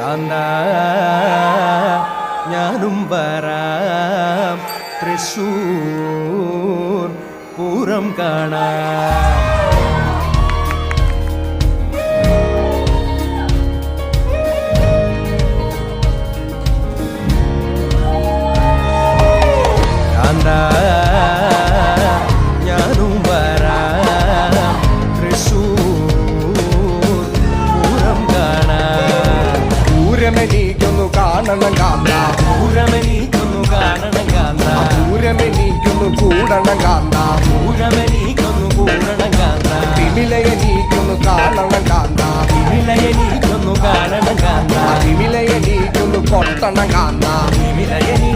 കാന്ത ഞാനും വരാം തൃശ്ശൂർ പൂരം കാണാം. കാന്ത ഞാനും വരാം തൃശ്ശൂർ പൂരം കാണാം. പൂരമെനിക്കൊന്നു കാണണം കാന്ത, പൂരമെനിക്കൊന്നു കാണണം കാന്ത, പൂരമെനിക്കൊന്നു കൂടണം കാന്ത, പൂരമെനിക്കൊന്നു കൂടണം കാന്ത, വിമിലയെനിക്കൊന്നു കാണണം കാന്ത, വിമിലയെനിക്കൊന്നു കാണണം കാന്ത, വിമിലയെനിക്കൊന്നു കൊട്ടണം കാന്ത, വിമിലയെനി